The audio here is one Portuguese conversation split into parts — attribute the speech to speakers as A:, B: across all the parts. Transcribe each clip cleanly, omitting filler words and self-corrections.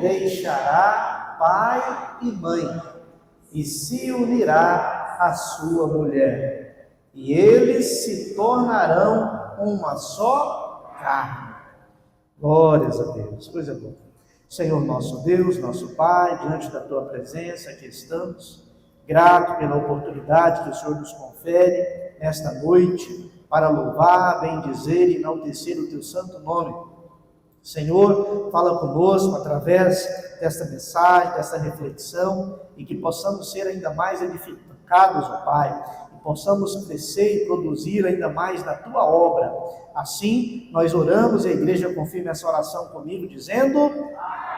A: deixará pai e mãe e se unirá à sua mulher, e eles se tornarão uma só carne. Glórias a Deus, coisa boa. Senhor nosso Deus, nosso Pai, diante da Tua presença, aqui estamos, grato pela oportunidade que o Senhor nos confere nesta noite, para louvar, bendizer e enaltecer o Teu santo nome. Senhor, fala conosco através desta mensagem, desta reflexão, e que possamos ser ainda mais edificados, ó Pai, e possamos crescer e produzir ainda mais na Tua obra. Assim, nós oramos e a igreja confirma essa oração comigo, dizendo: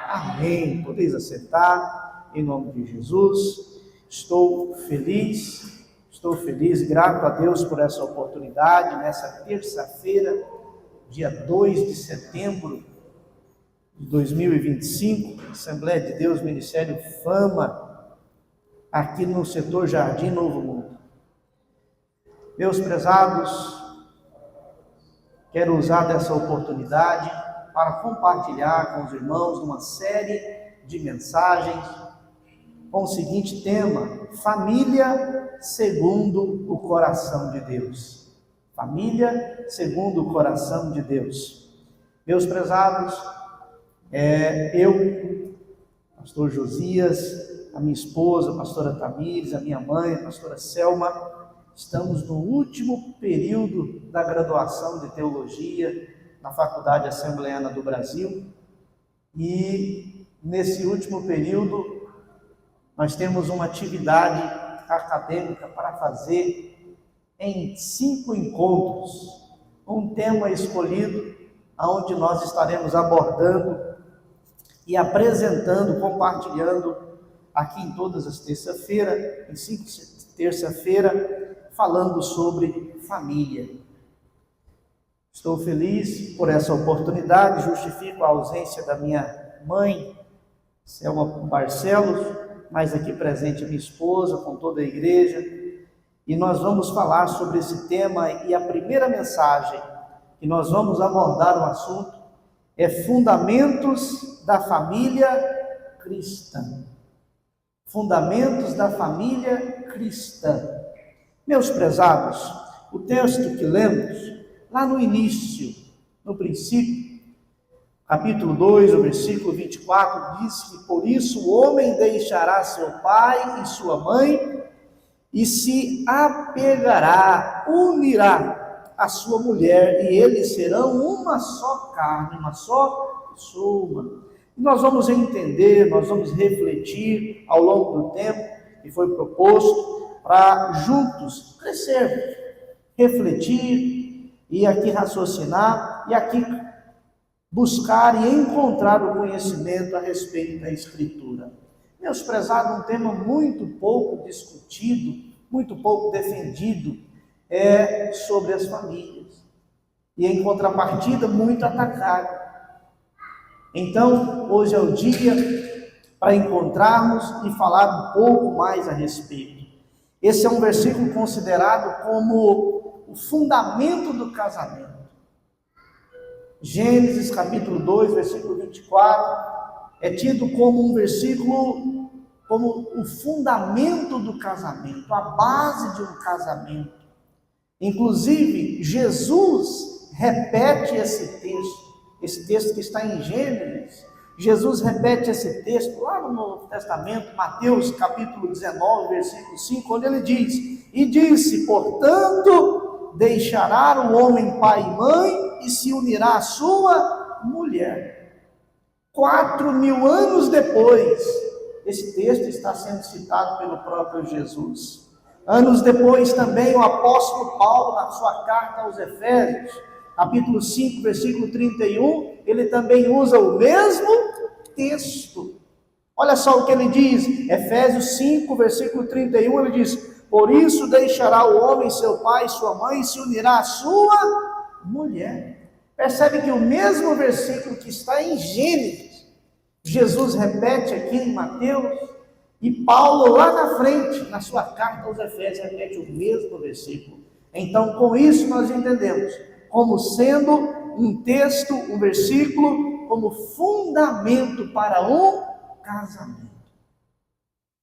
A: Amém. Podeis acertar, em nome de Jesus. Estou feliz e grato a Deus por essa oportunidade, nessa terça-feira, dia 2 de setembro de 2025, Assembleia de Deus, Ministério Fama, aqui no setor Jardim Novo Mundo. Meus prezados, quero usar dessa oportunidade para compartilhar com os irmãos uma série de mensagens com o seguinte tema: família segundo o coração de Deus. Família segundo o coração de Deus. Meus prezados, eu, pastor Josias, a minha esposa, a pastora Tamires, a minha mãe, a pastora Selma, estamos no último período da graduação de teologia na Faculdade Assembleana do Brasil, e nesse último período nós temos uma atividade acadêmica para fazer em 5 encontros, um tema escolhido, onde nós estaremos abordando e apresentando, compartilhando aqui em todas as terças-feiras, em 5 terça-feira, falando sobre família. Estou feliz por essa oportunidade, justifico a ausência da minha mãe, Selma Barcelos, mas aqui presente a minha esposa, com toda a igreja, e nós vamos falar sobre esse tema, e a primeira mensagem que nós vamos abordar o assunto é Fundamentos da Família Cristã. Fundamentos da Família Cristã. Meus prezados, o texto que lemos, lá no início, no princípio, capítulo 2, o versículo 24, diz que por isso o homem deixará seu pai e sua mãe e se apegará, unirá a sua mulher, e eles serão uma só carne, uma só pessoa. E nós vamos entender, nós vamos refletir ao longo do tempo que foi proposto para juntos crescermos, refletir e aqui raciocinar e aqui buscar e encontrar o conhecimento a respeito da Escritura. Meus prezados, um tema muito pouco discutido, muito pouco defendido, é sobre as famílias, e em contrapartida muito atacado. Então, hoje é o dia para encontrarmos e falar um pouco mais a respeito. Esse é um versículo considerado como o fundamento do casamento. Gênesis capítulo 2, versículo 24, é tido como um versículo, como o fundamento do casamento, a base de um casamento. Inclusive, Jesus repete esse texto que está em Gênesis. Jesus repete esse texto lá no Novo Testamento, Mateus capítulo 19, versículo 5, onde ele diz: E disse, portanto, deixará o homem pai e mãe e se unirá à sua mulher. 4.000 anos depois, esse texto está sendo citado pelo próprio Jesus. Anos depois também o apóstolo Paulo, na sua carta aos Efésios, capítulo 5, versículo 31, ele também usa o mesmo texto. Olha só o que ele diz, Efésios 5, versículo 31, ele diz: por isso deixará o homem seu pai e sua mãe e se unirá à sua mulher. Percebe que o mesmo versículo que está em Gênesis, Jesus repete aqui em Mateus, e Paulo lá na frente, na sua carta aos Efésios, repete o mesmo versículo. Então, com isso nós entendemos como sendo um texto, um versículo como fundamento para um casamento.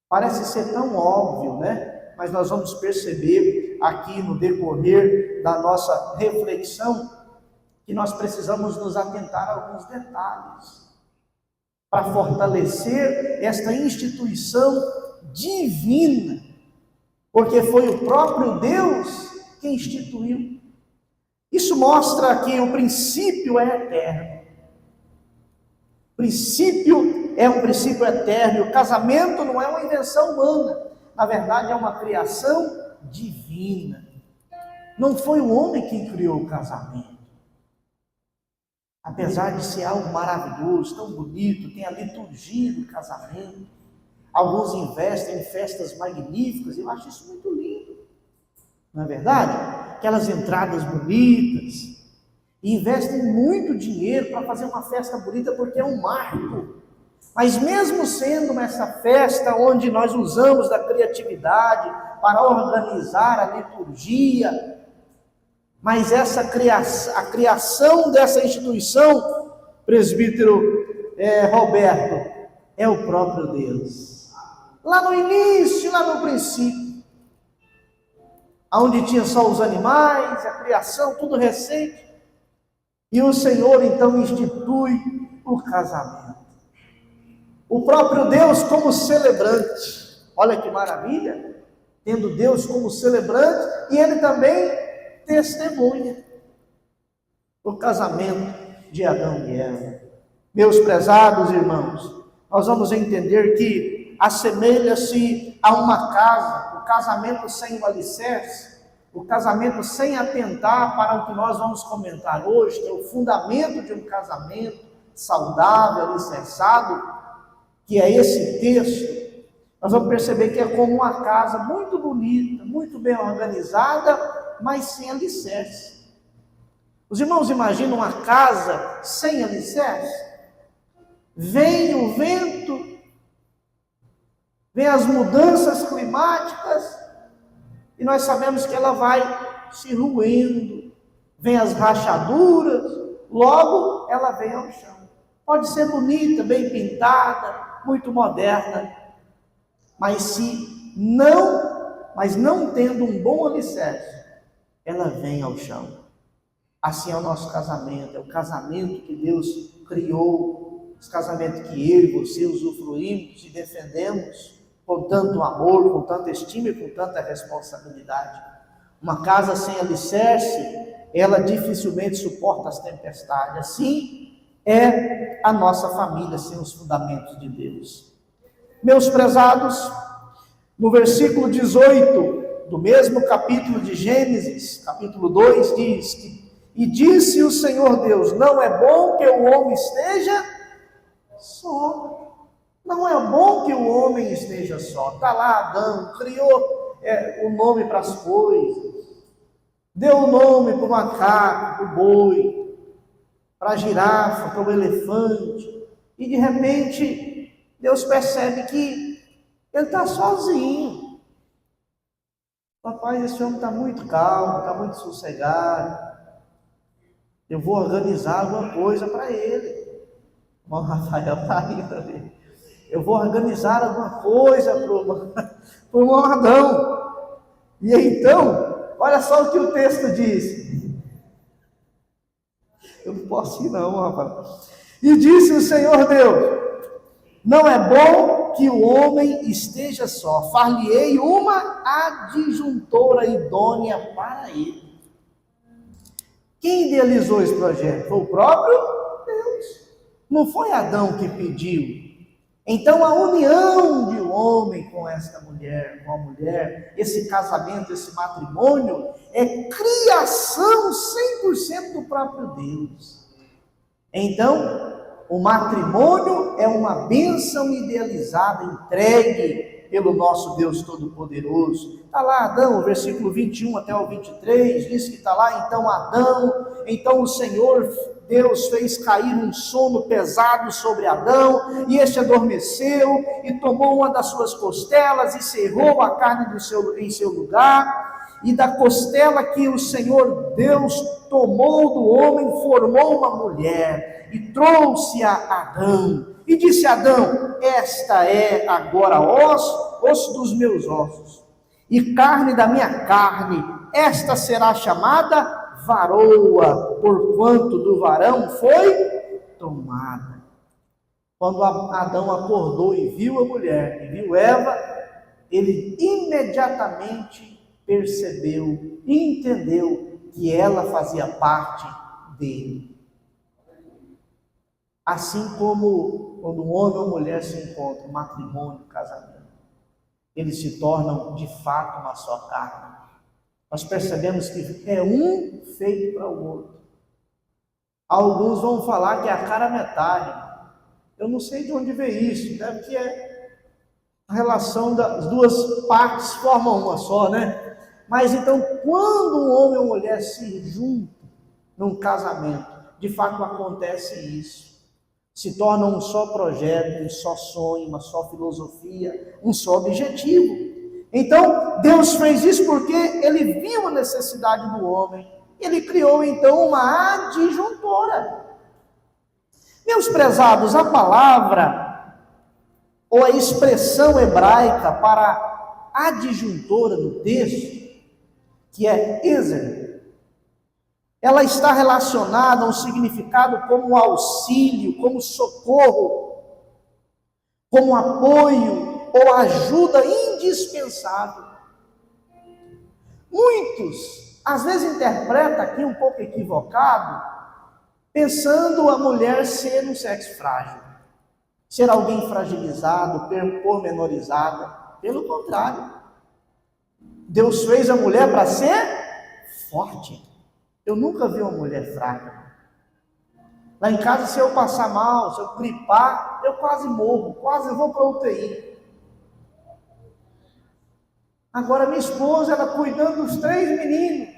A: Parece ser tão óbvio, né? Mas nós vamos perceber aqui no decorrer da nossa reflexão que nós precisamos nos atentar a alguns detalhes para fortalecer esta instituição divina, porque foi o próprio Deus que instituiu. Isso mostra que o princípio é eterno. O princípio é um princípio eterno. O casamento não é uma invenção humana. Na verdade, é uma criação divina. Não foi o homem quem criou o casamento. Apesar de ser algo maravilhoso, tão bonito, tem a liturgia do casamento. Alguns investem em festas magníficas, eu acho isso muito lindo. Não é verdade? Aquelas entradas bonitas. E investem muito dinheiro para fazer uma festa bonita, porque é um marco. Mas mesmo sendo essa festa onde nós usamos da criatividade para organizar a liturgia, mas a criação dessa instituição, presbítero Roberto, é o próprio Deus. Lá no início, lá no princípio, onde tinha só os animais, a criação, tudo recente, e o Senhor então institui o casamento. O próprio Deus como celebrante, olha que maravilha, tendo Deus como celebrante, e Ele também testemunha o casamento de Adão e Eva. Meus prezados irmãos, nós vamos entender que assemelha-se a uma casa, o casamento sem o alicerce, o casamento sem atentar para o que nós vamos comentar hoje, que é o fundamento de um casamento saudável, alicerçado, que é esse texto. Nós vamos perceber que é como uma casa muito bonita, muito bem organizada, mas sem alicerce. Os irmãos imaginam uma casa sem alicerce? Vem o vento, vem as mudanças climáticas, e nós sabemos que ela vai se ruindo, vem as rachaduras, logo ela vem ao chão. Pode ser bonita, bem pintada, muito moderna, mas não tendo um bom alicerce, ela vem ao chão. Assim é o nosso casamento, é o casamento que Deus criou, esse casamento que eu e você usufruímos e defendemos com tanto amor, com tanta estima e com tanta responsabilidade. Uma casa sem alicerce, ela dificilmente suporta as tempestades. Assim é a nossa família sem os fundamentos de Deus. Meus prezados, no versículo 18 do mesmo capítulo de Gênesis, capítulo 2, diz que: e disse o Senhor Deus, não é bom que o homem esteja só. Não é bom que o homem esteja só. Está lá Adão, criou o nome para as coisas, deu o nome para o macaco, para o boi, para a girafa, para o elefante, e de repente Deus percebe que ele está sozinho. Papai, esse homem está muito calmo, está muito sossegado, eu vou organizar alguma coisa para ele. O irmão Rafael está rindo ali. Eu vou organizar alguma coisa para o irmão Adão. E então, olha só o que o texto diz. Eu não posso ir não, rapaz. E disse o Senhor Deus, não é bom que o homem esteja só, far-lhe-ei uma adjuntora idônea para ele. Quem idealizou esse projeto? Foi o próprio Deus. Não foi Adão que pediu. Então a união de um homem com esta mulher, com a mulher, esse casamento, esse matrimônio, é criação 100% do próprio Deus. Então, o matrimônio é uma bênção idealizada, entregue pelo nosso Deus Todo-Poderoso. Está lá Adão, versículo 21 até o 23, diz que está lá, então o Senhor Deus fez cair um sono pesado sobre Adão, e este adormeceu, e tomou uma das suas costelas, e cerrou a carne em seu lugar, e da costela que o Senhor Deus tomou do homem, formou uma mulher, e trouxe a Adão. E disse Adão: esta é agora osso dos meus ossos, e carne da minha carne, esta será chamada varoa, porquanto do varão foi tomada. Quando Adão acordou e viu a mulher, e viu Eva, ele imediatamente percebeu e entendeu que ela fazia parte dele. Assim como quando um homem ou mulher se encontram, matrimônio, casamento, eles se tornam de fato uma só carne. Nós percebemos que é um feito para o outro. Alguns vão falar que é a cara metade. Eu não sei de onde veio isso, deve que é a relação das duas partes formam uma só, né? Mas então, quando um homem ou mulher se juntam num casamento, de fato acontece isso. Se torna um só projeto, um só sonho, uma só filosofia, um só objetivo. Então, Deus fez isso porque Ele viu a necessidade do homem. Ele criou então uma adjuntora. Meus prezados, a palavra ou a expressão hebraica para adjuntora no texto, que é ezer, ela está relacionada a um significado como auxílio, como socorro, como apoio ou ajuda indispensável. Muitos, às vezes, interpretam aqui um pouco equivocado, pensando a mulher ser um sexo frágil, ser alguém fragilizado, pormenorizada. Pelo contrário, Deus fez a mulher para ser forte. Eu nunca vi uma mulher fraca. Lá em casa, se eu passar mal, se eu gripar, eu quase morro, quase vou para a UTI. Agora minha esposa, ela cuidando dos 3 meninos,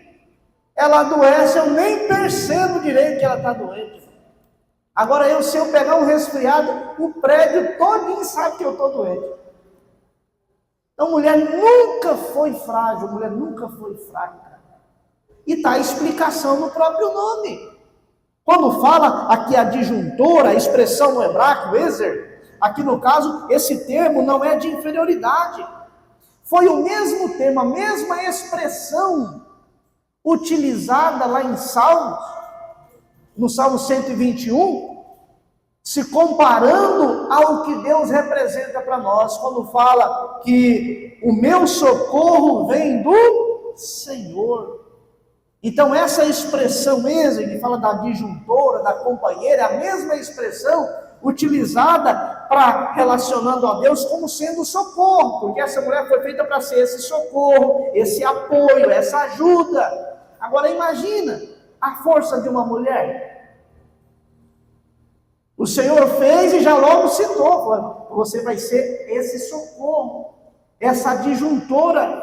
A: ela adoece, eu nem percebo direito que ela está doente. Agora se eu pegar um resfriado, o prédio todinho sabe que eu estou doente. Então, mulher nunca foi frágil, mulher nunca foi fraca. E está a explicação no próprio nome. Quando fala aqui a adjuntora, a expressão no hebraico, ezer, aqui no caso, esse termo não é de inferioridade. Foi o mesmo termo, a mesma expressão utilizada lá em Salmos, no Salmo 121, se comparando ao que Deus representa para nós, quando fala que o meu socorro vem do Senhor. Então essa expressão mesmo, que fala da adjuntora, da companheira, é a mesma expressão utilizada para relacionando a Deus como sendo socorro, porque essa mulher foi feita para ser esse socorro, esse apoio, essa ajuda. Agora imagina a força de uma mulher. O Senhor fez e já logo citou, falando, você vai ser esse socorro, essa adjuntora,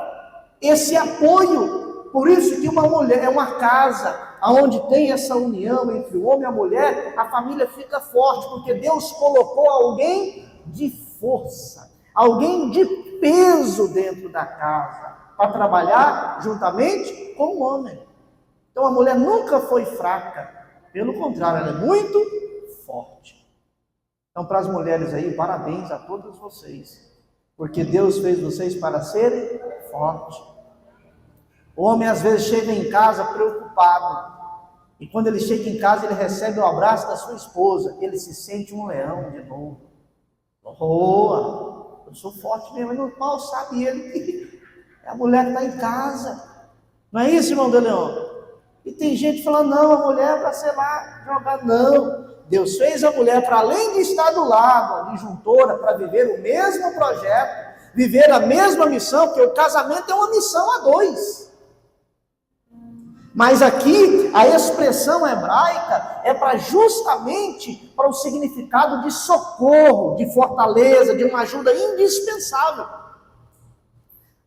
A: esse apoio. Por isso que uma mulher é uma casa, onde tem essa união entre o homem e a mulher, a família fica forte, porque Deus colocou alguém de força, alguém de peso dentro da casa, para trabalhar juntamente com o homem. Então a mulher nunca foi fraca, pelo contrário, ela é muito forte. Então, para as mulheres aí, parabéns a todas vocês, porque Deus fez vocês para serem fortes. O homem às vezes chega em casa preocupado, e quando ele chega em casa, ele recebe o abraço da sua esposa, ele se sente um leão de novo. Eu sou forte mesmo, mas mal sabe ele que é a mulher que está em casa. Não é isso, irmão de Leão? E tem gente falando, não, a mulher é para ser lá, jogar. Não, Deus fez a mulher para, além de estar do lado, a adjuntora, para viver o mesmo projeto, viver a mesma missão, porque o casamento é uma missão a 2. Mas aqui, a expressão hebraica é para justamente para o significado de socorro, de fortaleza, de uma ajuda indispensável.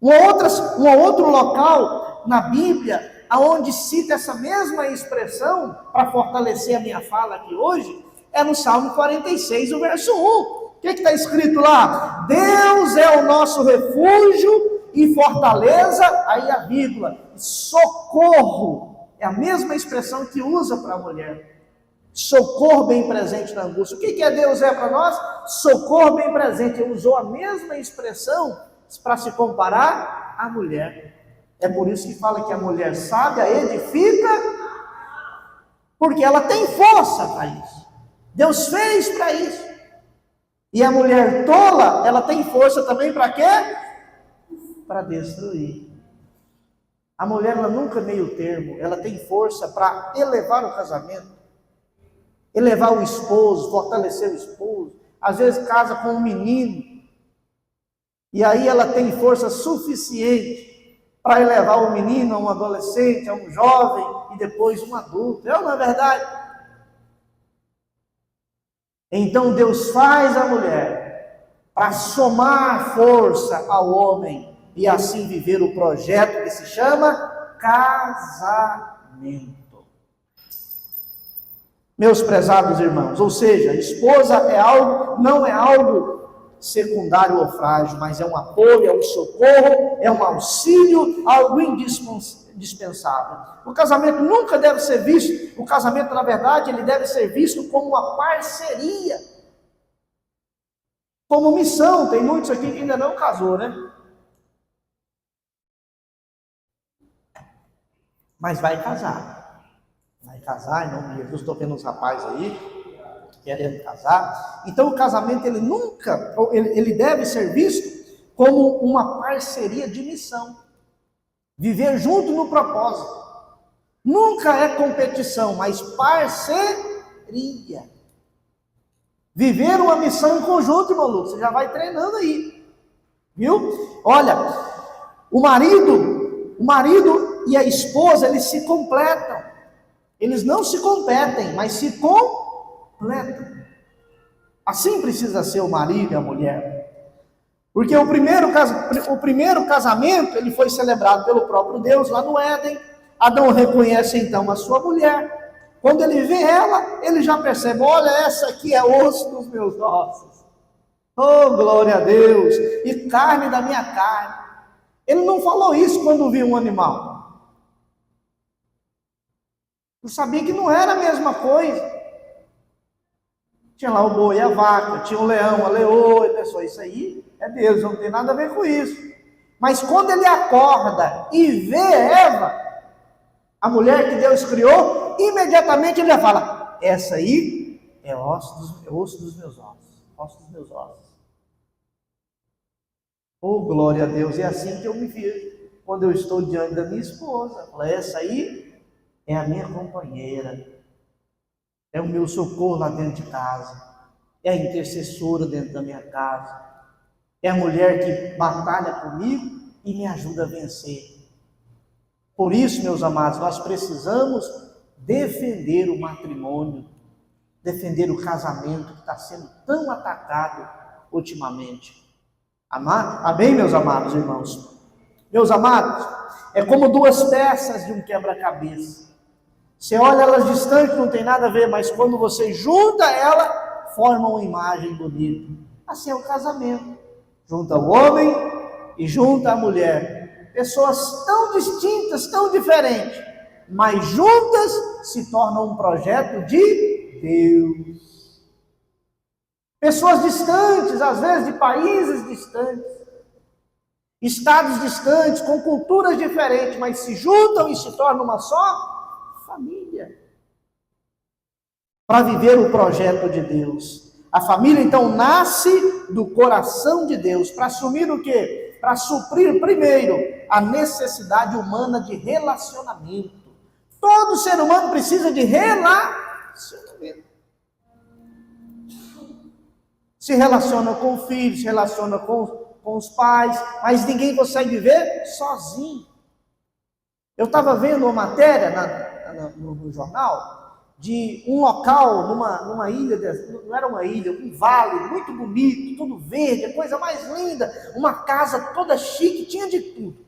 A: Um outro local na Bíblia, aonde cita essa mesma expressão, para fortalecer a minha fala aqui hoje, é no Salmo 46, o verso 1. O que está escrito lá? Deus é o nosso refúgio e fortaleza, aí a vírgula, socorro. É a mesma expressão que usa para a mulher. socorro bem presente na angústia. O que Deus é para nós? Socorro bem presente. Ele usou a mesma expressão para se comparar à mulher. É por isso que fala que a mulher sábia edifica, porque ela tem força para isso. Deus fez para isso. E a mulher tola, ela tem força também para quê? Para destruir. A mulher, ela nunca é meio termo, ela tem força para elevar o casamento, elevar o esposo, fortalecer o esposo. Às vezes casa com um menino, e aí ela tem força suficiente para elevar o menino a um adolescente, a um jovem, e depois um adulto. É ou não é verdade? Então Deus faz a mulher para somar força ao homem e assim viver o projeto que se chama casamento. Meus prezados irmãos, ou seja, esposa não é algo secundário ou frágil, mas é um apoio, é um socorro, é um auxílio, algo indispensável. O casamento nunca deve ser visto, o casamento, na verdade, ele deve ser visto como uma parceria, como missão. Tem muitos aqui que ainda não casou, né? Mas vai casar, em nome de Jesus. Estou vendo uns rapazes aí, querendo casar. Então o casamento, ele deve ser visto como uma parceria de missão, viver junto no propósito. Nunca é competição, mas parceria. Viver uma missão em conjunto, irmão Lucas, você já vai treinando aí, viu? Olha, o marido e a esposa, eles se completam. Eles não se competem, mas se completam. Assim precisa ser o marido e a mulher. Porque o primeiro casamento, ele foi celebrado pelo próprio Deus lá no Éden. Adão reconhece então a sua mulher. Quando ele vê ela, ele já percebe: olha, essa aqui é osso dos meus ossos. Oh, glória a Deus! E carne da minha carne. Ele não falou isso quando viu um animal. Eu sabia que não era a mesma coisa. Tinha lá o boi e a vaca, tinha o leão, a leoa, e pensou: isso aí é Deus, não tem nada a ver com isso. Mas quando ele acorda e vê Eva, a mulher que Deus criou, imediatamente ele já fala: essa aí é osso dos meus ossos, osso dos meus ossos. Oh, glória a Deus! É assim que eu me vejo quando eu estou diante da minha esposa. Fala: essa aí é a minha companheira, é o meu socorro lá dentro de casa, é a intercessora dentro da minha casa, é a mulher que batalha comigo e me ajuda a vencer. Por isso, meus amados, nós precisamos defender o matrimônio, defender o casamento que está sendo tão atacado ultimamente. Amém, meus amados irmãos? Meus amados, é como duas peças de um quebra-cabeça. Você olha elas distantes, não tem nada a ver, mas quando você junta ela, forma uma imagem bonita. Assim é o casamento. Junta o homem e junta a mulher. Pessoas tão distintas, tão diferentes, mas juntas se tornam um projeto de Deus. Pessoas distantes, às vezes de países distantes, estados distantes, com culturas diferentes, mas se juntam e se tornam uma só família, para viver o projeto de Deus. A família então nasce do coração de Deus, para assumir o quê? Para suprir primeiro a necessidade humana de relacionamento. Todo ser humano precisa de relacionamento. Se relaciona com o filho, se relaciona com os pais, mas ninguém consegue viver sozinho. Eu estava vendo uma matéria no jornal de um local, numa ilha, não era uma ilha, um vale muito bonito, tudo verde, a coisa mais linda, uma casa toda chique, tinha de tudo.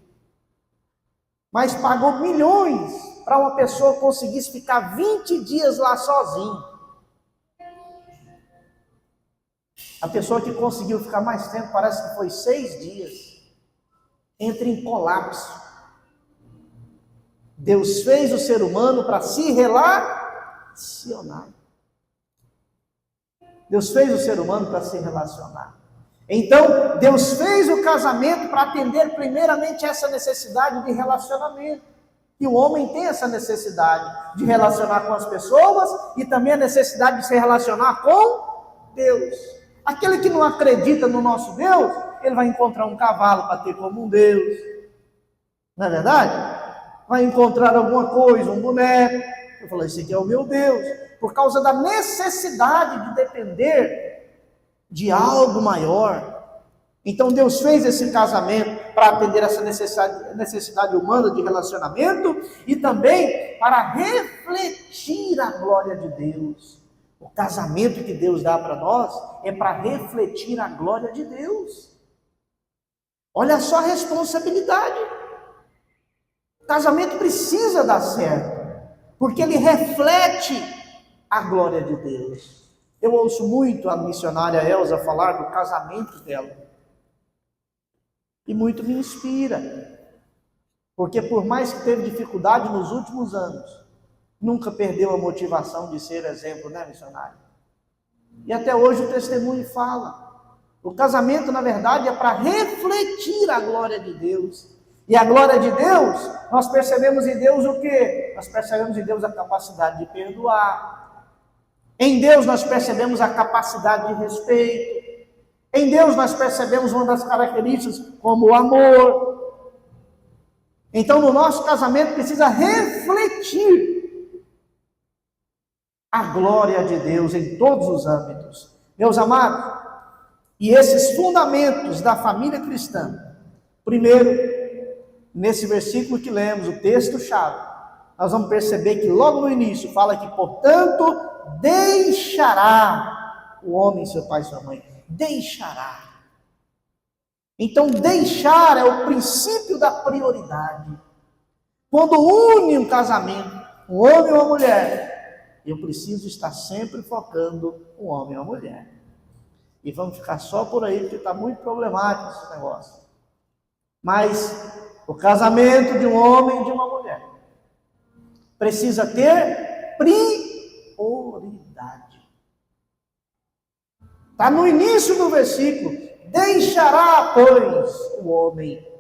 A: Mas pagou milhões para uma pessoa conseguisse ficar 20 dias lá sozinho. A pessoa que conseguiu ficar mais tempo, parece que foi 6 dias, entra em colapso. Deus fez o ser humano para se relacionar. Deus fez o ser humano para se relacionar. Então, Deus fez o casamento para atender primeiramente essa necessidade de relacionamento. E o homem tem essa necessidade de relacionar com as pessoas e também a necessidade de se relacionar com Deus. Aquele que não acredita no nosso Deus, ele vai encontrar um cavalo para ter como um Deus. Não é verdade? Vai encontrar alguma coisa, um boneco. Eu falo, esse aqui é o meu Deus. Por causa da necessidade de depender de algo maior. Então Deus fez esse casamento para atender essa necessidade humana de relacionamento e também para refletir a glória de Deus. O casamento que Deus dá para nós é para refletir a glória de Deus. Olha só a responsabilidade. O casamento precisa dar certo, porque ele reflete a glória de Deus. Eu ouço muito a missionária Elza falar do casamento dela. E muito me inspira, porque por mais que teve dificuldade nos últimos anos, nunca perdeu a motivação de ser exemplo, né, missionário? E até hoje o testemunho fala. O casamento, na verdade, é para refletir a glória de Deus. E a glória de Deus, nós percebemos em Deus o quê? Nós percebemos em Deus a capacidade de perdoar. Em Deus nós percebemos a capacidade de respeito. Em Deus nós percebemos uma das características como o amor. Então no nosso casamento precisa refletir a glória de Deus em todos os âmbitos. Meus amados, e esses fundamentos da família cristã, primeiro, nesse versículo que lemos, o texto-chave, nós vamos perceber que logo no início fala que, portanto, deixará o homem seu pai e sua mãe. Deixará. Então deixar é o princípio da prioridade. Quando une um casamento, um homem e uma mulher, eu preciso estar sempre focando um homem e uma mulher. E vamos ficar só por aí, porque está muito problemático esse negócio. Mas o casamento de um homem e de uma mulher precisa ter prioridade. Está no início do versículo. Deixará, pois, o homem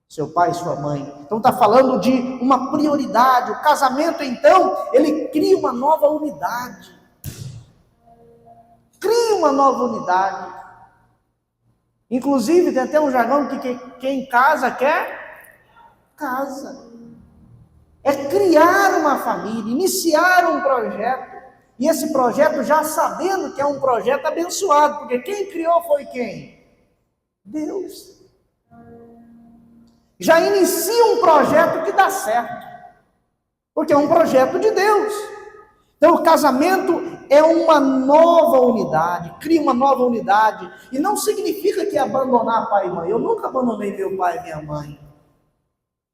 A: seu pai e sua mãe. Então está falando de uma prioridade. O casamento, então, ele cria uma nova unidade. Cria uma nova unidade. Inclusive, tem até um jargão que quem casa quer casa. É criar uma família, iniciar um projeto. E esse projeto já sabendo que é um projeto abençoado, porque quem criou foi quem? Deus. Já inicia um projeto que dá certo, porque é um projeto de Deus. Então o casamento é uma nova unidade, cria uma nova unidade, e não significa que é abandonar pai e mãe. Eu nunca abandonei meu pai e minha mãe.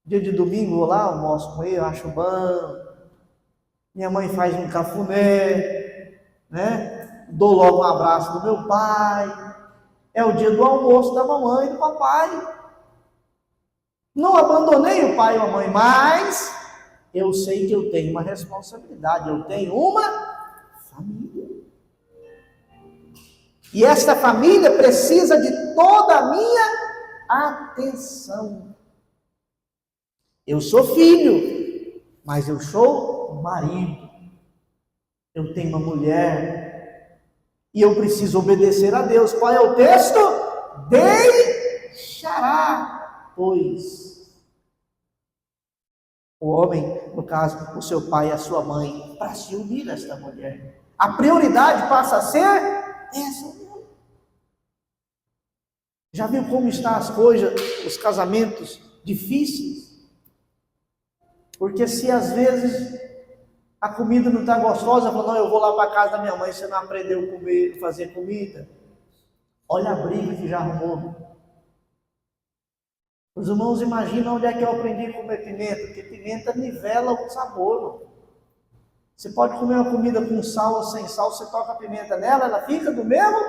A: Dia de domingo vou lá, almoço com ele, acho bom. Minha mãe faz um cafuné, né? Dou logo um abraço do meu pai. É o dia do almoço da mamãe e do papai. Não abandonei o pai e a mãe, mas eu sei que eu tenho uma responsabilidade, eu tenho uma família. E esta família precisa de toda a minha atenção. Eu sou filho, mas eu sou marido. Eu tenho uma mulher e eu preciso obedecer a Deus. Qual é o texto? Deixará, pois, o homem, no caso, o seu pai e a sua mãe, para se unir a esta mulher. A prioridade passa a ser essa união. Já viu como estão as coisas, os casamentos difíceis? Porque se às vezes a comida não está gostosa, fala, não, eu vou lá para a casa da minha mãe, você não aprendeu a comer, fazer comida. Olha a briga que já arrumou. Os irmãos imaginam onde é que eu aprendi a comer pimenta, porque pimenta nivela o sabor. Você pode comer uma comida com sal ou sem sal, você toca a pimenta nela, ela fica do mesmo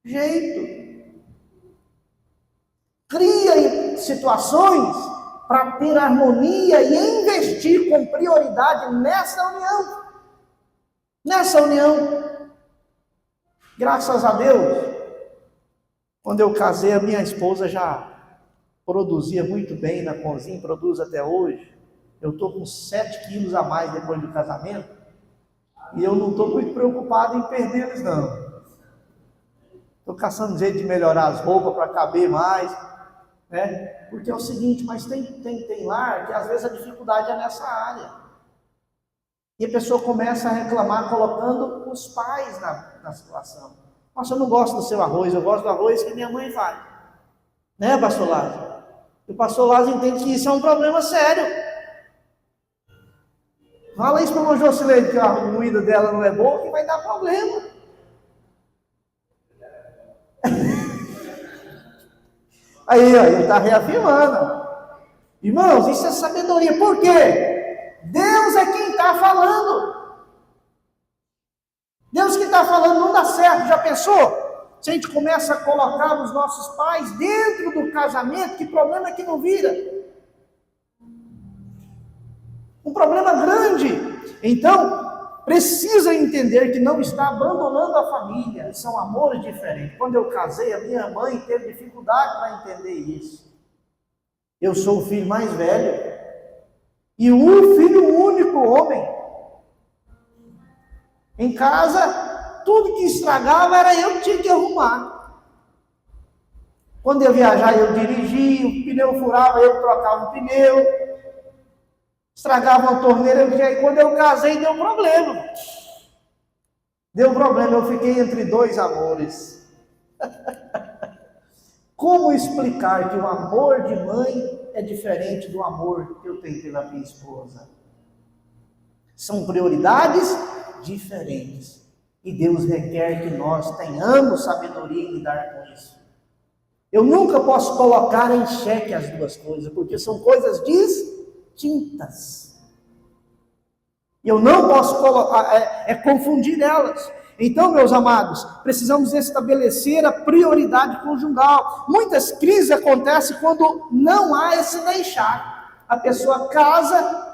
A: jeito. Cria situações para ter harmonia e investir com prioridade nessa união. Nessa união. Graças a Deus, quando eu casei, a minha esposa já produzia muito bem na cozinha, produz até hoje. Eu estou com 7 quilos a mais depois do casamento, e eu não estou muito preocupado em perdê-los, não. Estou caçando jeito de melhorar as roupas para caber mais, né? Porque é o seguinte, mas tem lar que às vezes a dificuldade é nessa área. E a pessoa começa a reclamar colocando os pais na situação. Nossa, eu não gosto do seu arroz, eu gosto do arroz que minha mãe faz. Né, pastor Lázaro? E o pastor Lázaro entende que isso é um problema sério. Fala isso para a Josileide, que a comida dela não é boa, que vai dar problema. Aí, ó, ele está reafirmando. Irmãos, isso é sabedoria. Por quê? Deus é quem está falando. Deus que está falando não dá certo. Já pensou? Se a gente começa a colocar os nossos pais dentro do casamento, que problema é que não vira? Um problema grande. Então, precisa entender que não está abandonando a família. São amores diferentes. Quando eu casei, a minha mãe teve dificuldade para entender isso. Eu sou o filho mais velho e o filho único homem. Em casa, tudo que estragava era eu que tinha que arrumar. Quando eu viajar, eu dirigia, o pneu furava, eu trocava o pneu. Estragava uma torneira, e quando eu casei, deu problema. Deu problema, eu fiquei entre dois amores. Como explicar que o amor de mãe é diferente do amor que eu tenho pela minha esposa? São prioridades diferentes. E Deus requer que nós tenhamos sabedoria em lidar com isso. Eu nunca posso colocar em xeque as duas coisas, porque são coisas distintas. E eu não posso confundir elas. Então, meus amados, precisamos estabelecer a prioridade conjugal. Muitas crises acontecem quando não há esse deixar. A pessoa casa,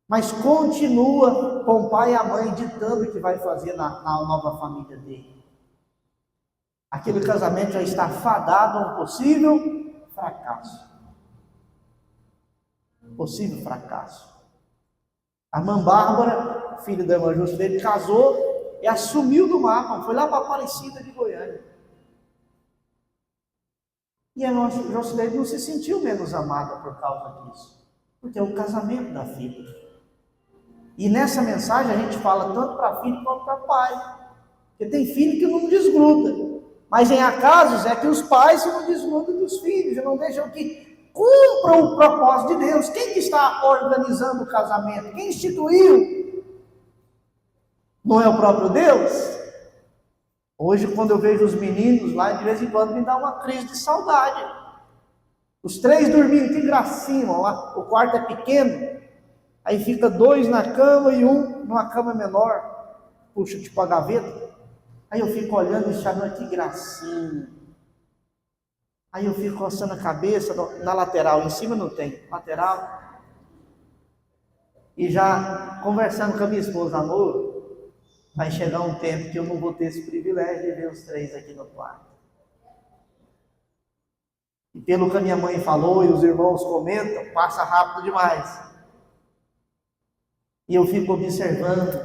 A: mas continua com o pai e a mãe ditando o que vai fazer na nova família dele. Aquele casamento já está fadado a um possível fracasso. Possível fracasso. A irmã Bárbara, filha da irmã Josileide, casou e assumiu do mapa, foi lá para Aparecida de Goiânia. E a irmã Josileide não se sentiu menos amada por causa disso, porque é o casamento da filha. E nessa mensagem a gente fala tanto para filho quanto para pai, porque tem filho que não desgruda, mas em casos é que os pais não desgrudam dos filhos, e não deixam que cumpram o propósito de Deus. Quem que está organizando o casamento? Quem instituiu? Não é o próprio Deus? Hoje, quando eu vejo os meninos lá, de vez em quando me dá uma crise de saudade. Os 3 dormindo, que gracinha, lá, o quarto é pequeno, aí fica 2 na cama e um numa cama menor, puxa tipo a gaveta, aí eu fico olhando e chamando, que gracinha. Aí eu fico coçando a cabeça na lateral, em cima não tem, lateral, e já conversando com a minha esposa, amor, vai chegar um tempo que eu não vou ter esse privilégio de ver os 3 aqui no quarto. E pelo que a minha mãe falou e os irmãos comentam, passa rápido demais. E eu fico observando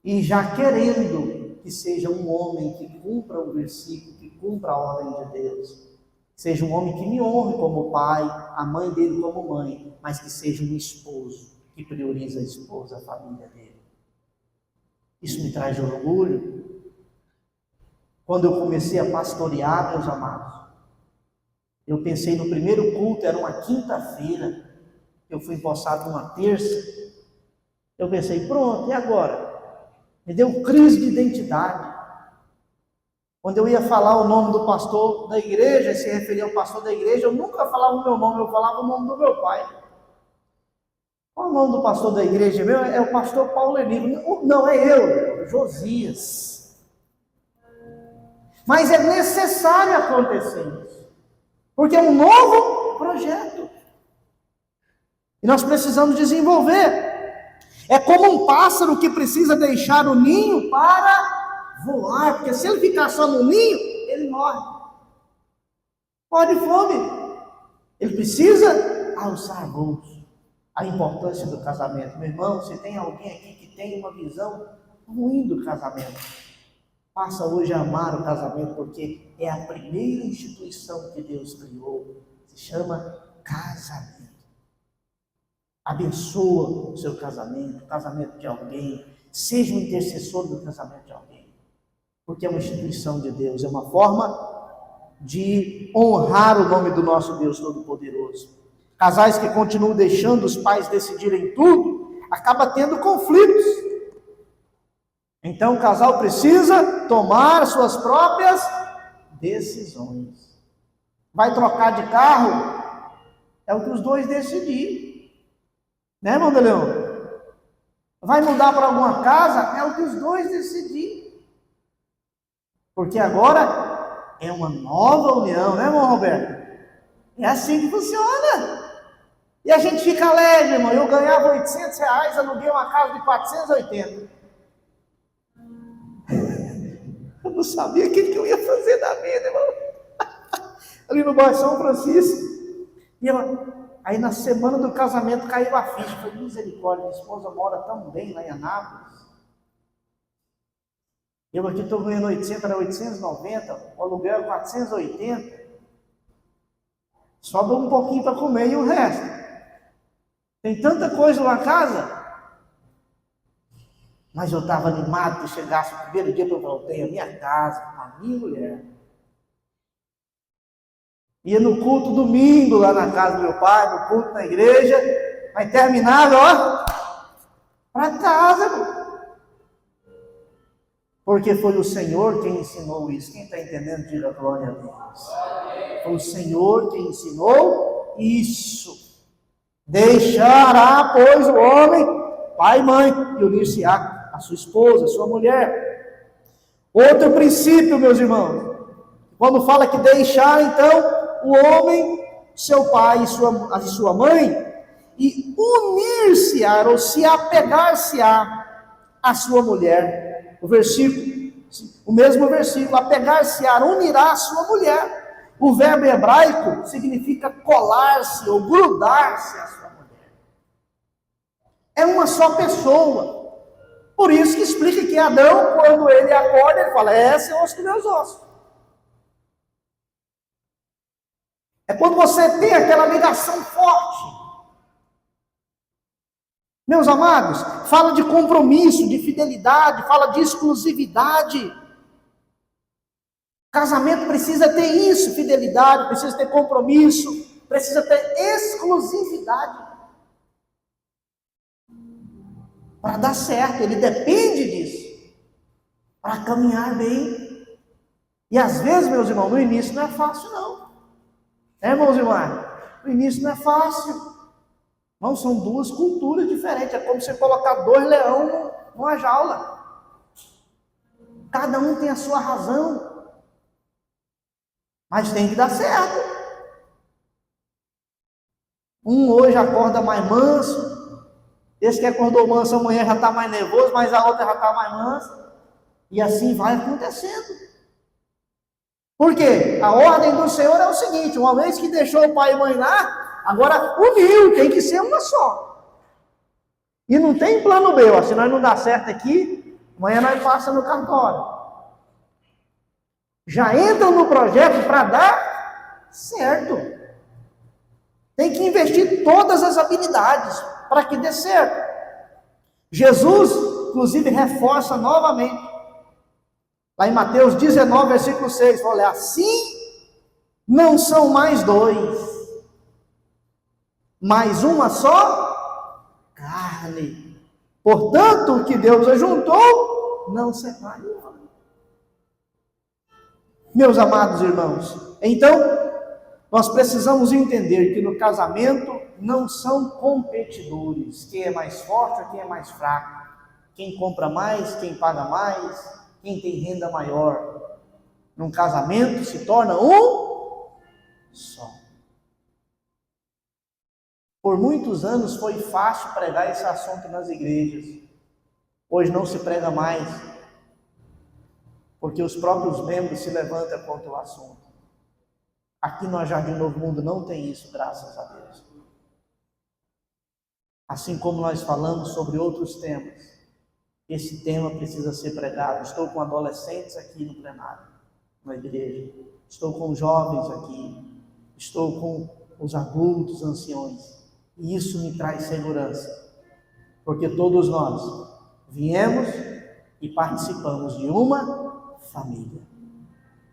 A: e já querendo que seja um homem que cumpra o versículo, que cumpra a ordem de Deus. Seja um homem que me honre como pai, a mãe dele como mãe, mas que seja um esposo, que prioriza a esposa, a família dele. Isso me traz orgulho. Quando eu comecei a pastorear, meus amados, eu pensei no primeiro culto, era uma quinta-feira, eu fui empossado numa terça, eu pensei, pronto, e agora? Me deu crise de identidade. Quando eu ia falar o nome do pastor da igreja, se referia ao pastor da igreja, eu nunca falava o meu nome, eu falava o nome do meu pai. Qual é o nome do pastor da igreja meu? É o pastor Paulo Emílio. Não, é eu, Josias. Mas é necessário acontecer isso, porque é um novo projeto. E nós precisamos desenvolver. É como um pássaro que precisa deixar o ninho para voar, porque se ele ficar só no ninho, ele morre. Morre de fome. Ele precisa alçar voos. A importância do casamento. Meu irmão, se tem alguém aqui que tem uma visão ruim do casamento, passa hoje a amar o casamento, porque é a primeira instituição que Deus criou. Se chama casamento. Abençoa o seu casamento, o casamento de alguém. Seja um intercessor do casamento de alguém. Porque é uma instituição de Deus, é uma forma de honrar o nome do nosso Deus Todo-Poderoso. Casais que continuam deixando os pais decidirem tudo, acaba tendo conflitos. Então o casal precisa tomar suas próprias decisões. Vai trocar de carro? É o que os dois decidirem. Né, irmão de Leão? Vai mudar para alguma casa? É o que os dois decidirem. Porque agora é uma nova união, né, irmão Roberto? É assim que funciona. E a gente fica alegre, irmão. Eu ganhava R$800, aluguei uma casa de 480. Eu não sabia o que eu ia fazer da vida, irmão. Ali no bairro São Francisco. E aí na semana do casamento caiu a ficha. Foi misericórdia, minha esposa mora tão bem lá em Anápolis. Eu aqui estou ganhando 800, era 890, o aluguel é 480. Sobra um pouquinho para comer e o resto. Tem tanta coisa na casa. Mas eu estava animado que chegasse o primeiro dia que eu voltei à minha casa, com a minha mulher. Ia no culto domingo lá na casa do meu pai, no culto na igreja, mas terminava, ó, para casa, irmão. Porque foi o Senhor quem ensinou isso. Quem está entendendo, diga glória a Deus. Foi o Senhor quem ensinou isso. Deixará, pois, o homem, pai e mãe, e unir-se-á a sua esposa, a sua mulher. Outro princípio, meus irmãos. Quando fala que deixar, então, o homem, seu pai e sua mãe, e unir-se-á, ou se apegar-se-á a sua mulher. O mesmo versículo, apegar-se-á, unirá a sua mulher. O verbo hebraico significa colar-se ou grudar-se à sua mulher. É uma só pessoa. Por isso que explica que Adão, quando ele acorda, ele fala, esse é osso dos meus ossos. É quando você tem aquela ligação forte. Meus amados, fala de compromisso, de fidelidade, fala de exclusividade. Casamento precisa ter isso, fidelidade, precisa ter compromisso, precisa ter exclusividade. Para dar certo, ele depende disso. Para caminhar bem. E às vezes, meus irmãos, no início não é fácil não. Irmãos e irmãs? No início não é fácil. Não, são duas culturas diferentes. É como você colocar dois leões numa jaula. Cada um tem a sua razão. Mas tem que dar certo. Um hoje acorda mais manso. Esse que acordou manso amanhã já está mais nervoso, mas a outra já está mais mansa. E assim vai acontecendo. Por quê? A ordem do Senhor é o seguinte: uma vez que deixou o pai e mãe lá, agora uniu, tem que ser uma só. E não tem plano B, ó, se nós não dá certo aqui, amanhã nós passa no cartório. Já entram no projeto para dar certo. Tem que investir todas as habilidades para que dê certo. Jesus, inclusive, reforça novamente. Lá em Mateus 19, versículo 6, olha, assim não são mais dois, mas uma só carne. Portanto, o que Deus ajuntou, não separe o homem. Meus amados irmãos, então, nós precisamos entender que no casamento não são competidores, quem é mais forte ou quem é mais fraco, quem compra mais, quem paga mais, quem tem renda maior. Num casamento se torna um só. Por muitos anos foi fácil pregar esse assunto nas igrejas. Hoje não se prega mais. porque os próprios membros se levantam contra o assunto. Aqui no Jardim Novo Mundo não tem isso, graças a Deus. Assim como nós falamos sobre outros temas, esse tema precisa ser pregado. Estou com adolescentes aqui no plenário, na igreja. Estou com jovens aqui. Estou com os adultos, anciões. E isso me traz segurança. Porque todos nós viemos e participamos de uma família.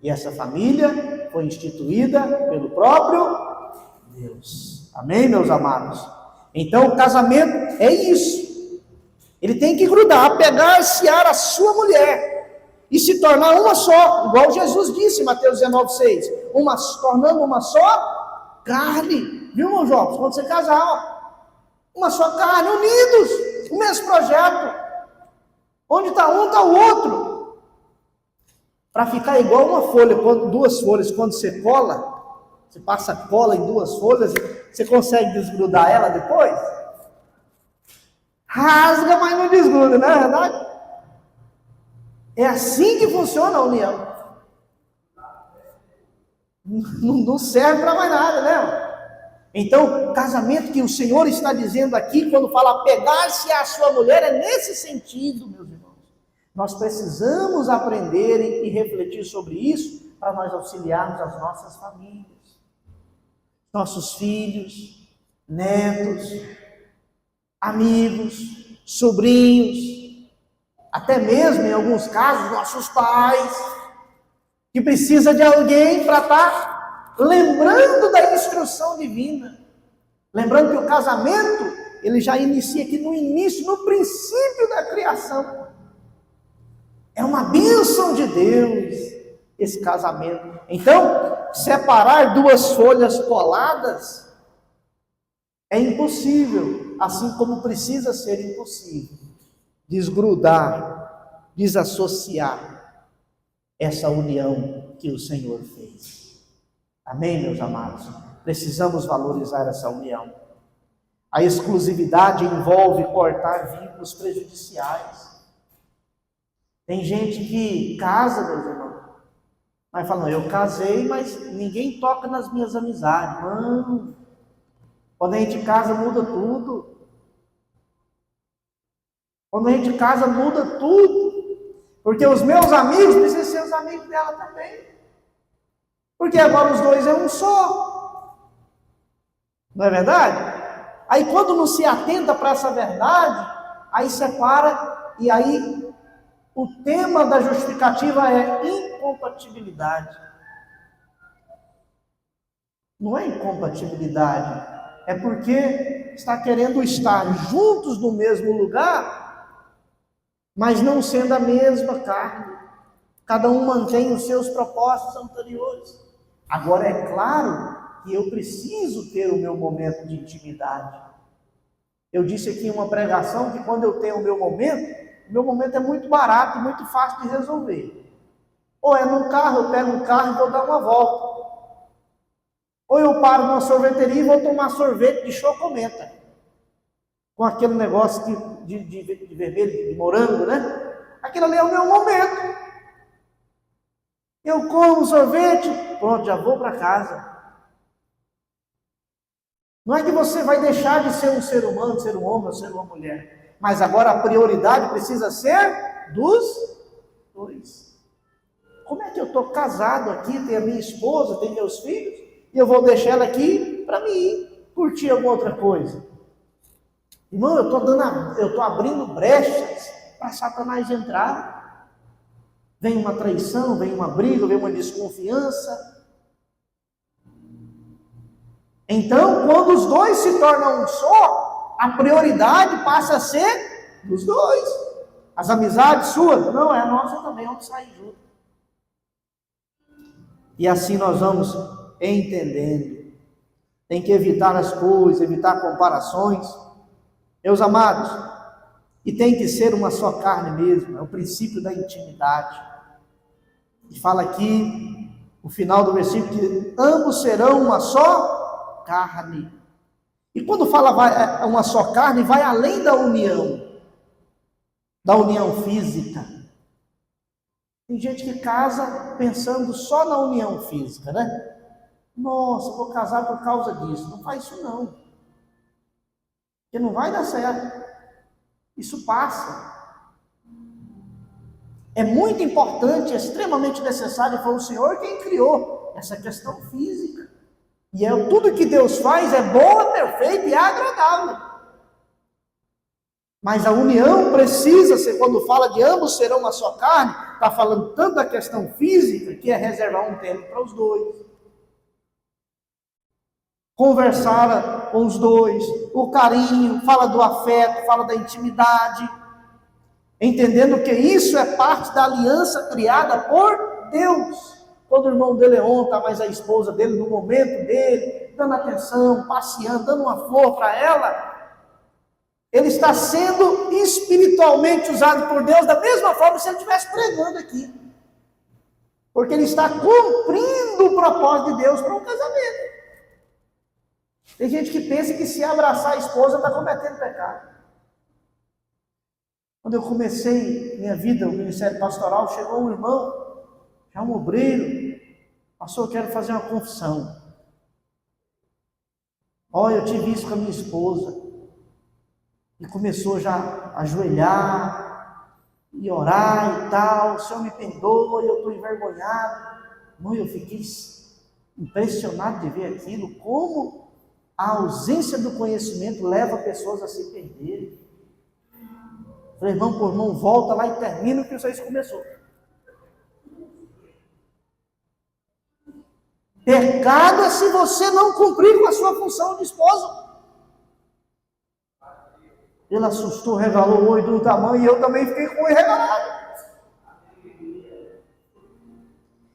A: E essa família foi instituída pelo próprio Deus. Amém, meus amados? Então, o casamento é isso. Ele tem que grudar, apegar-se a sua mulher e se tornar uma só, igual Jesus disse em Mateus 19:6, tornando uma só carne. Viu, meu jovem? Quando você casar, ó, uma só carne, unidos, o mesmo projeto. Onde está um, está o outro. Para ficar igual uma folha, duas folhas, quando você cola, você passa cola em duas folhas, você consegue desgrudar ela depois? Rasga, mas não desgruda, não é verdade? É assim que funciona a união. Não serve para mais nada, né? Então, o casamento que o Senhor está dizendo aqui, quando fala apegar-se à sua mulher, é nesse sentido, meus irmãos. Nós precisamos aprender e refletir sobre isso para nós auxiliarmos as nossas famílias, nossos filhos, netos, amigos, sobrinhos, até mesmo, em alguns casos, nossos pais, que precisa de alguém para estar lembrando da instrução divina. Lembrando que o casamento, ele já inicia aqui no início, no princípio da criação. É uma bênção de Deus, esse casamento. Então, separar duas folhas coladas é impossível, assim como precisa ser impossível desgrudar, desassociar essa união que o Senhor fez. Amém, meus amados? Precisamos valorizar essa união. A exclusividade envolve cortar vínculos prejudiciais. Tem gente que casa, meus irmãos, mas fala, não, eu casei, mas ninguém toca nas minhas amizades. Não. Quando a gente casa, muda tudo. Quando a gente casa, muda tudo. Porque os meus amigos precisam ser os amigos dela também. Porque agora os dois é um só. Não é verdade? Aí quando não se atenta para essa verdade, aí separa, e aí o tema da justificativa é incompatibilidade. Não é incompatibilidade, é porque está querendo estar juntos no mesmo lugar, mas não sendo a mesma carne. Cada um mantém os seus propósitos anteriores. Agora é claro que eu preciso ter o meu momento de intimidade. Eu disse aqui em uma pregação que quando eu tenho o meu momento é muito barato e muito fácil de resolver. Ou é no carro, eu pego um carro e vou dar uma volta. Ou eu paro numa sorveteria e vou tomar sorvete de chocomenta. Com aquele negócio de vermelho, de morango, né? Aquilo ali é o meu momento. Eu como sorvete, pronto, já vou para casa. Não é que você vai deixar de ser um ser humano, ser um homem ou ser uma mulher. Mas agora a prioridade precisa ser dos dois. Como é que eu estou casado aqui, tenho a minha esposa, tenho meus filhos, e eu vou deixar ela aqui para mim ir curtir alguma outra coisa? Irmão, eu estou abrindo brechas para Satanás entrar. Vem uma traição, vem uma briga, vem uma desconfiança. Então, quando os dois se tornam um só, a prioridade passa a ser dos dois. As amizades suas, não, é a nossa também, vamos sair juntos. E assim nós vamos entendendo. Tem que evitar as coisas, evitar comparações. Meus amados, e tem que ser uma só carne mesmo, é o princípio da intimidade. E fala aqui, o final do versículo, que ambos serão uma só carne. E quando fala uma só carne, vai além da união física. Tem gente que casa pensando só na união física, né? Nossa, vou casar por causa disso. Não faz isso não. Porque não vai dar certo. Isso passa. É muito importante, é extremamente necessário, foi o Senhor quem criou essa questão física. E tudo que Deus faz é bom, é perfeito e é agradável. Mas a união precisa ser, quando fala de ambos serão uma só carne, está falando tanto da questão física, que é reservar um tempo para os dois. Conversar com os dois, o carinho, fala do afeto, fala da intimidade. Entendendo que isso é parte da aliança criada por Deus. Quando o irmão de Leon está mais a esposa dele, no momento dele, dando atenção, passeando, dando uma flor para ela, ele está sendo espiritualmente usado por Deus da mesma forma se ele estivesse pregando aqui. Porque ele está cumprindo o propósito de Deus para um casamento. Tem gente que pensa que se abraçar a esposa está cometendo pecado. Quando eu comecei minha vida, o ministério pastoral, chegou um irmão, já um obreiro, pastor, eu quero fazer uma confissão. Olha, eu tive isso com a minha esposa. E começou já a ajoelhar e orar e tal. O Senhor me perdoa, eu estou envergonhado. Não, eu fiquei impressionado de ver aquilo, como a ausência do conhecimento leva pessoas a se perderem. Falei, irmão por irmão, volta lá e termina o que vocês começou. Pecado é se você não cumprir com a sua função de esposo. Ele assustou, regalou o olho do tamanho, e eu também fiquei com o olho regalado.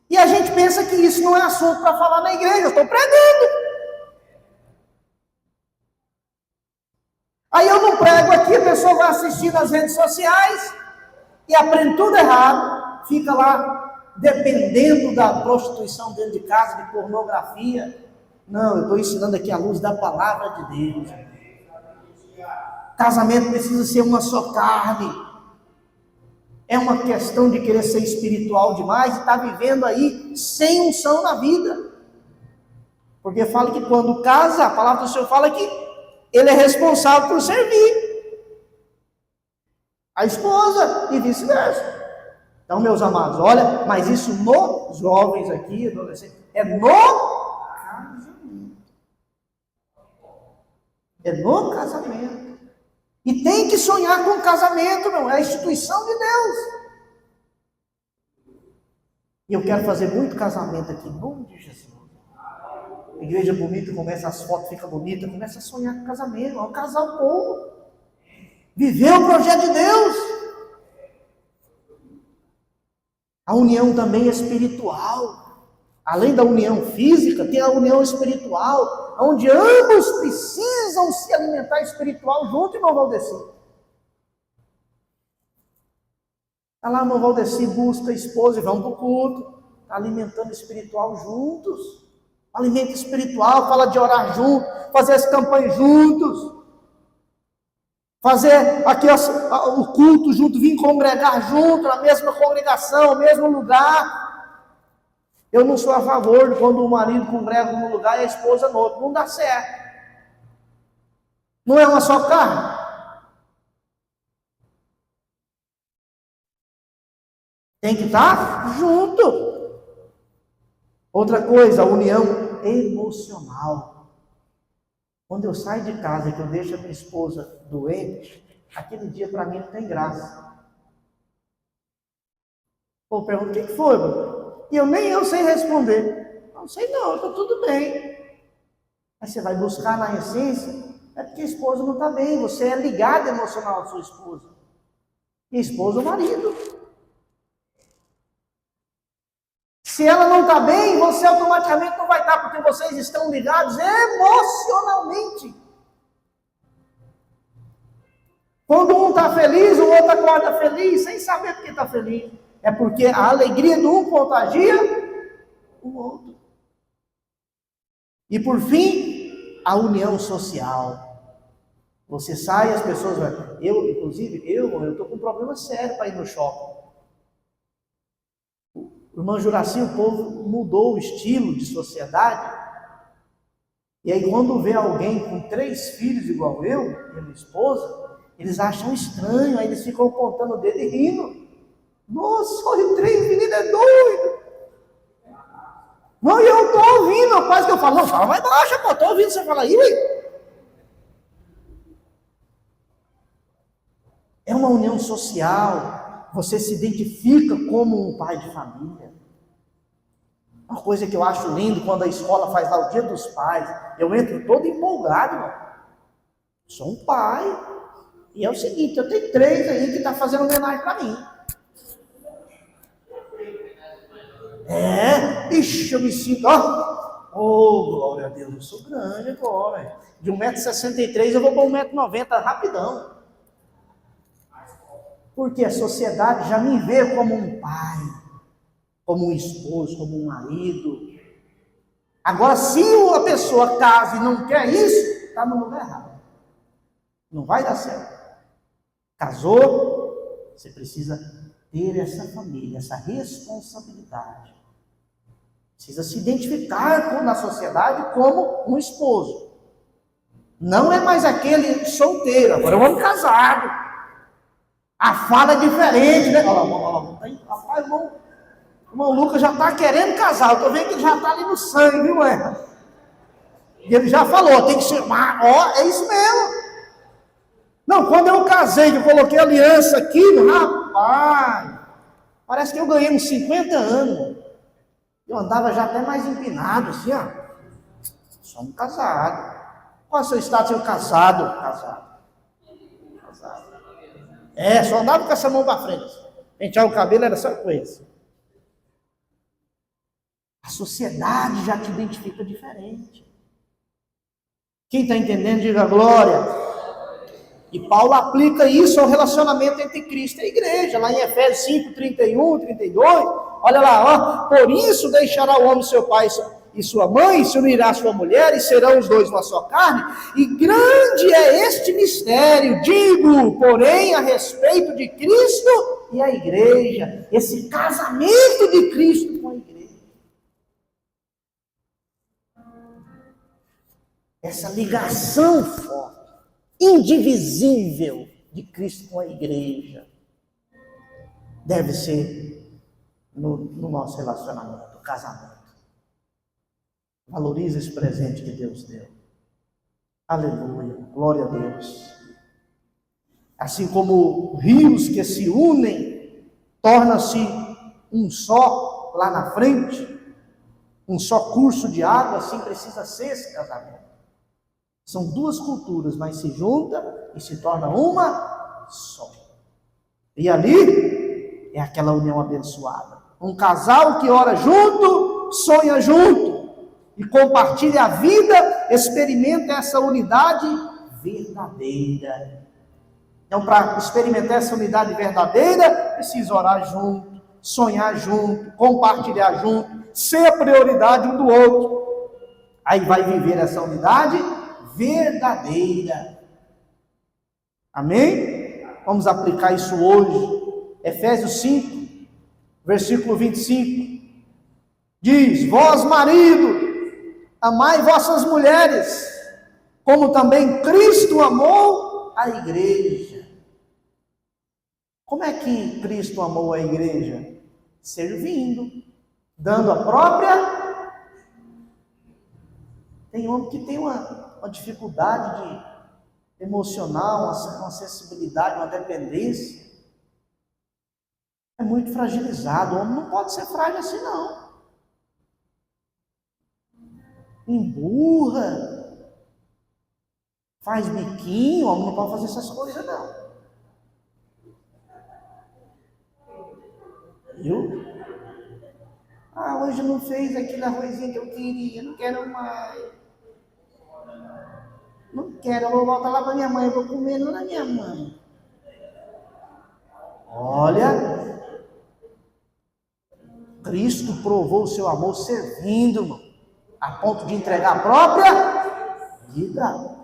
A: E a gente pensa que isso não é assunto para falar na igreja, eu estou pregando. Aí eu não prego aqui, a pessoa vai assistir nas redes sociais e aprende tudo errado, fica lá dependendo da prostituição dentro de casa, de pornografia. Não, eu estou ensinando aqui à luz da palavra de Deus. Casamento precisa ser uma só carne. É uma questão de querer ser espiritual demais e estar vivendo aí sem unção na vida. Porque fala que quando casa, a palavra do Senhor fala que ele é responsável por servir a esposa e vice-versa. Então, meus amados, olha, mas isso nos jovens aqui, adolescentes, é no casamento. É no casamento. E tem que sonhar com o casamento, não é a instituição de Deus. E eu quero fazer muito casamento aqui, em nome de Jesus. A igreja bonita, começa, as fotos ficam bonitas, começa a sonhar com casamento, vamos casar o povo. Viver o projeto de Deus. A união também é espiritual. Além da união física, tem a união espiritual, onde ambos precisam se alimentar espiritual junto, irmão Valdeci. Está lá, irmão Valdeci busca a esposa e vão para o culto. Está alimentando espiritual juntos. Alimento espiritual, fala de orar junto, fazer as campanhas juntos. Fazer aqui o culto junto, vir congregar junto, na mesma congregação, no mesmo lugar. Eu não sou a favor de quando o marido congrega num lugar e a esposa no outro. Não dá certo. Não é uma só carne. Tem que estar junto. Outra coisa, a união emocional. Quando eu saio de casa e que eu deixo a minha esposa doente, aquele dia para mim não tem graça. Pô, pergunto, o que foi, mano? E eu sei responder. Não sei não, está tudo bem. Aí você vai buscar na essência, é porque a esposa não está bem, você é ligado emocional à sua esposa. E a esposa, o marido. Se ela não está bem, você automaticamente não vai estar, porque vocês estão ligados emocionalmente. Quando um está feliz, o outro acorda feliz, sem saber porque está feliz. É porque a alegria do um contagia o outro. E por fim, a união social. Você sai, as pessoas vão... Eu estou com um problema sério para ir no shopping. Irmã Juraci, o povo mudou o estilo de sociedade. E aí quando vê alguém com 3 filhos igual eu e a minha esposa, eles acham estranho, aí eles ficam apontando o dedo e rindo. Nossa, olha, 3 meninos é doido. Não, e eu estou ouvindo, quase que eu falo, não, fala mais baixo, pô, estou ouvindo você falar aí, ué. É uma união social, você se identifica como um pai de família. Uma coisa que eu acho lindo, quando a escola faz lá o Dia dos Pais, eu entro todo empolgado, mano. Sou um pai, e é o seguinte, eu tenho 3 aí que estão fazendo homenagem para mim. Ixi, eu me sinto, glória a Deus, eu sou grande agora. De 1,63 m eu vou para 1,90 m rapidão. Porque a sociedade já me vê como um pai, como um esposo, como um marido. Agora, se a pessoa casa e não quer isso, está no lugar errado. Não vai dar certo. Casou, você precisa ter essa família, essa responsabilidade. Precisa se identificar na sociedade como um esposo. Não é mais aquele solteiro, agora é um homem casado. A fala é diferente, né? Olha lá, rapaz, o irmão Lucas já está querendo casar. Eu estou vendo que ele já está ali no sangue, viu, é? E ele já falou, tem que chamar, é isso mesmo. Não, quando eu casei, que eu coloquei aliança aqui, rapaz, parece que eu ganhei uns 50 anos. Eu andava já até mais empinado, assim, ó. Somos casados. Qual é o seu status? Eu casado. Casado. Só andava com essa mão para frente. Pentear o cabelo era só com isso. A sociedade já te identifica diferente. Quem está entendendo, diga glória. E Paulo aplica isso ao relacionamento entre Cristo e a igreja, lá em Efésios 5, 31, 32. Olha lá, por isso deixará o homem seu pai e sua mãe, se unirá a sua mulher, e serão os dois uma só carne. E grande é este mistério, digo, porém, a respeito de Cristo e a igreja. Esse casamento de Cristo com a igreja. Essa ligação forte, indivisível de Cristo com a igreja, deve ser no nosso relacionamento, no casamento. Valorize esse presente que Deus deu. Aleluia, glória a Deus. Assim como rios que se unem, torna-se um só lá na frente, um só curso de água, assim precisa ser esse casamento. São 2 culturas, mas se junta e se torna uma só. E ali é aquela união abençoada. Um casal que ora junto, sonha junto, e compartilha a vida, experimenta essa unidade verdadeira. Então, para experimentar essa unidade verdadeira, precisa orar junto, sonhar junto, compartilhar junto, ser a prioridade um do outro. Aí vai viver essa unidade verdadeira. Amém? Vamos aplicar isso hoje. Efésios 5, versículo 25. Diz: vós, marido, amai vossas mulheres, como também Cristo amou a igreja. Como é que Cristo amou a igreja? Servindo, dando a própria. Tem homem que tem uma dificuldade emocional, uma sensibilidade, uma dependência. É muito fragilizado. O homem não pode ser frágil assim, não. Emburra, faz biquinho, o homem não pode fazer essas coisas, não. Viu? Hoje não fez aquele arrozinho que eu queria, não quero mais. Não quero, eu vou voltar lá para minha mãe, eu vou comer não na minha mãe. Olha, Cristo provou o seu amor servindo, irmão, a ponto de entregar a própria vida.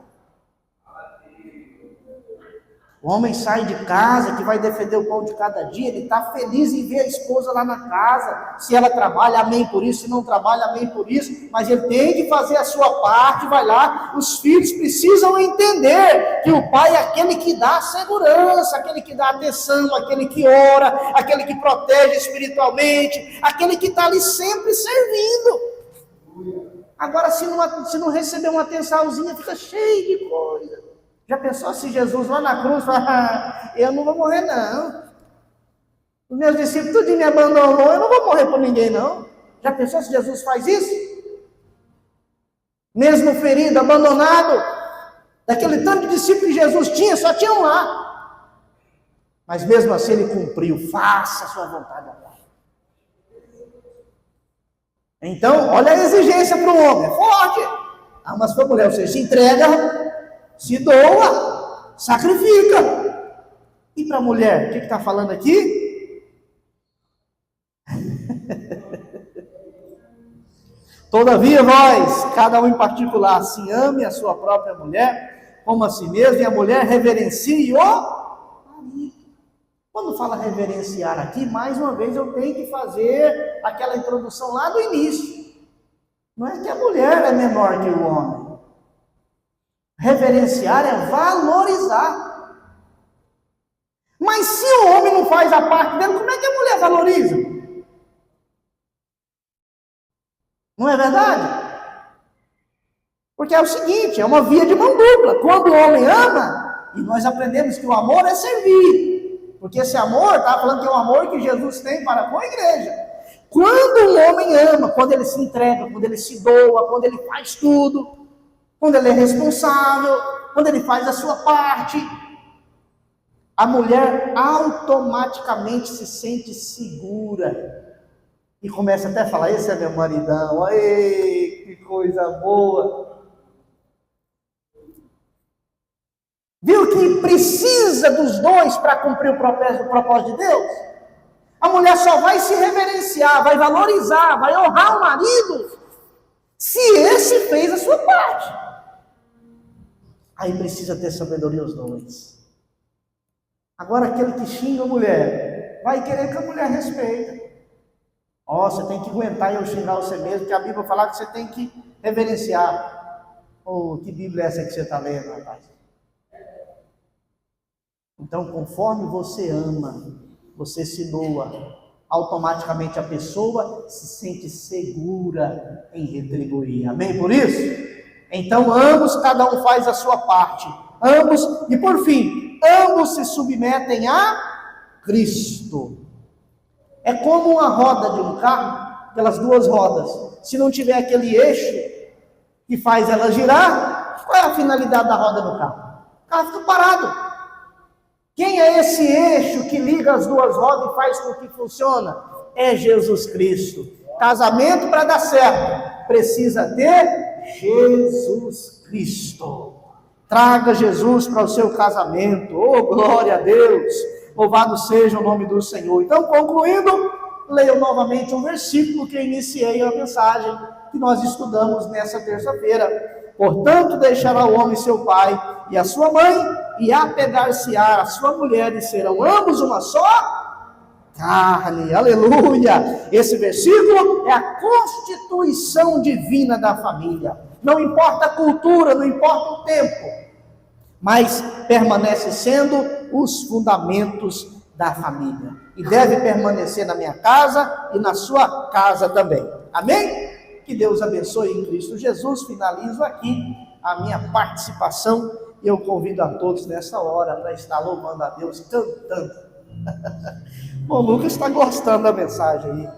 A: O homem sai de casa, que vai defender o pão de cada dia, ele está feliz em ver a esposa lá na casa. Se ela trabalha, amém por isso. Se não trabalha, amém por isso. Mas ele tem que fazer a sua parte, vai lá. Os filhos precisam entender que o pai é aquele que dá segurança, aquele que dá atenção, aquele que ora, aquele que protege espiritualmente, aquele que está ali sempre servindo. Agora, se não receber uma atençãozinha, fica cheio de coisa. Já pensou se Jesus lá na cruz fala, eu não vou morrer não. Os meus discípulos tudo me abandonou, eu não vou morrer por ninguém não. Já pensou se Jesus faz isso? Mesmo ferido, abandonado, daquele tanto de discípulos que Jesus tinha, só tinha um lá. Mas mesmo assim ele cumpriu, faça a sua vontade agora. Então, olha a exigência para o homem, é forte. Mas para a mulher, você se entrega, se doa, sacrifica. E para a mulher, o que está falando aqui? Todavia vós, cada um em particular, se ame a sua própria mulher, como a si mesmo, e a mulher reverencie o marido. Quando fala reverenciar aqui, mais uma vez eu tenho que fazer aquela introdução lá do início. Não é que a mulher é menor que o homem. Reverenciar é valorizar. Mas se o homem não faz a parte dele, como é que a mulher valoriza? Não é verdade? Porque é o seguinte, é uma via de mão dupla. Quando o homem ama, e nós aprendemos que o amor é servir. Porque esse amor, estava falando que é o amor que Jesus tem para com a igreja. Quando o homem ama, quando ele se entrega, quando ele se doa, quando ele faz tudo, quando ele é responsável, quando ele faz a sua parte, a mulher automaticamente se sente segura. E começa até a falar, esse é meu maridão, ei, que coisa boa. Viu que precisa dos dois para cumprir o propósito de Deus? A mulher só vai se reverenciar, vai valorizar, vai honrar o marido, se esse fez a sua parte. Aí precisa ter sabedoria os dois. Agora aquele que xinga a mulher, vai querer que a mulher respeite. Você tem que aguentar eu xingar você mesmo, porque a Bíblia fala que você tem que reverenciar. Que Bíblia é essa que você está lendo, rapaz? Então, conforme você ama, você se doa, automaticamente a pessoa se sente segura em retribuir. Amém por isso? Então, ambos, cada um faz a sua parte. Ambos, e por fim, ambos se submetem a Cristo. É como uma roda de um carro, aquelas duas rodas. Se não tiver aquele eixo que faz ela girar, qual é a finalidade da roda no carro? O carro fica parado. Quem é esse eixo que liga as duas rodas e faz com que funcione? É Jesus Cristo. Casamento para dar certo, precisa ter Jesus Cristo. Traga Jesus para o seu casamento. Glória a Deus. Louvado seja o nome do Senhor. Então, concluindo, leio novamente um versículo que eu iniciei a mensagem que nós estudamos nessa terça-feira. Portanto, deixará o homem seu pai e a sua mãe, e apegar-se-á a sua mulher, e serão ambos uma só carne. Aleluia! Esse versículo é a constituição divina da família. Não importa a cultura, não importa o tempo, mas permanece sendo os fundamentos da família. E deve permanecer na minha casa e na sua casa também. Amém? Que Deus abençoe em Cristo Jesus. Finalizo aqui a minha participação. E eu convido a todos nessa hora para estar louvando a Deus, cantando. O Lucas está gostando da mensagem aí.